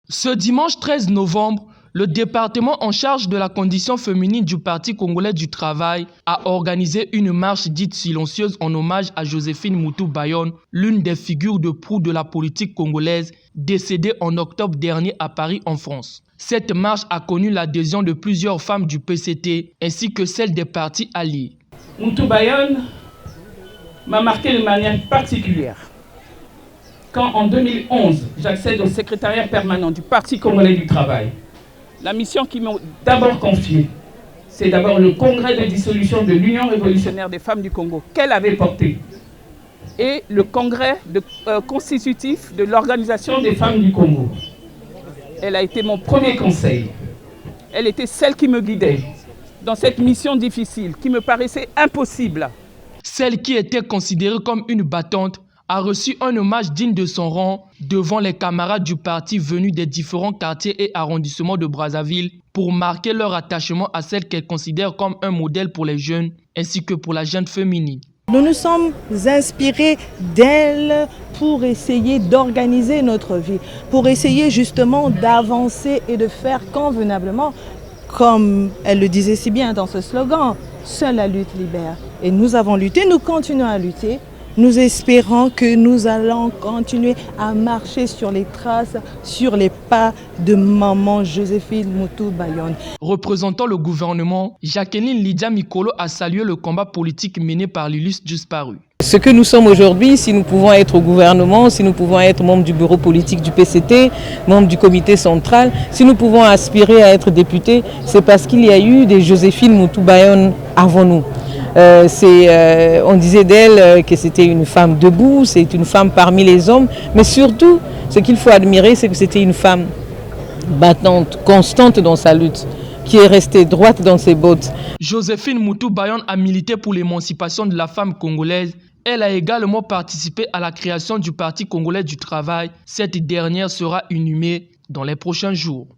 Ce dimanche 13 novembre, le département en charge de la condition féminine du Parti congolais du travail a organisé une marche dite silencieuse en hommage à Joséphine Moutou Bayonne, l'une des figures de proue de la politique congolaise, décédée en octobre dernier à Paris en France. Cette marche a connu l'adhésion de plusieurs femmes du PCT ainsi que celle des partis alliés. Moutou Bayonne m'a marqué de manière particulière. Quand en 2011, j'accède au secrétariat permanent du Parti congolais du travail, la mission qu'ils m'ont d'abord confiée, c'est d'abord le congrès de dissolution de l'Union révolutionnaire des femmes du Congo qu'elle avait porté et le congrès constitutif de l'Organisation des femmes du Congo. Elle a été mon premier conseil. Elle était celle qui me guidait dans cette mission difficile qui me paraissait impossible. Celle qui était considérée comme une battante a reçu un hommage digne de son rang devant les camarades du parti venus des différents quartiers et arrondissements de Brazzaville pour marquer leur attachement à celle qu'elle considère comme un modèle pour les jeunes ainsi que pour la jeune féminine. Nous nous sommes inspirés d'elle pour essayer d'organiser notre vie, pour essayer justement d'avancer et de faire convenablement, comme elle le disait si bien dans ce slogan, « Seule la lutte libère ». Et nous avons lutté, nous continuons à lutter. Nous espérons que nous allons continuer à marcher sur les traces, sur les pas de maman Joséphine Moutou Bayonne. Représentant le gouvernement, Jacqueline Lydia Mikolo a salué le combat politique mené par l'illustre disparu. Ce que nous sommes aujourd'hui, si nous pouvons être au gouvernement, si nous pouvons être membres du bureau politique du PCT, membres du comité central, si nous pouvons aspirer à être députés, c'est parce qu'il y a eu des Joséphine Moutou Bayonne avant nous. On disait d'elle que c'était une femme debout, c'est une femme parmi les hommes, mais surtout, ce qu'il faut admirer, c'est que c'était une femme battante, constante dans sa lutte, qui est restée droite dans ses bottes. Joséphine Moutou Bayonne a milité pour l'émancipation de la femme congolaise. Elle a également participé à la création du Parti congolais du travail. Cette dernière sera inhumée dans les prochains jours.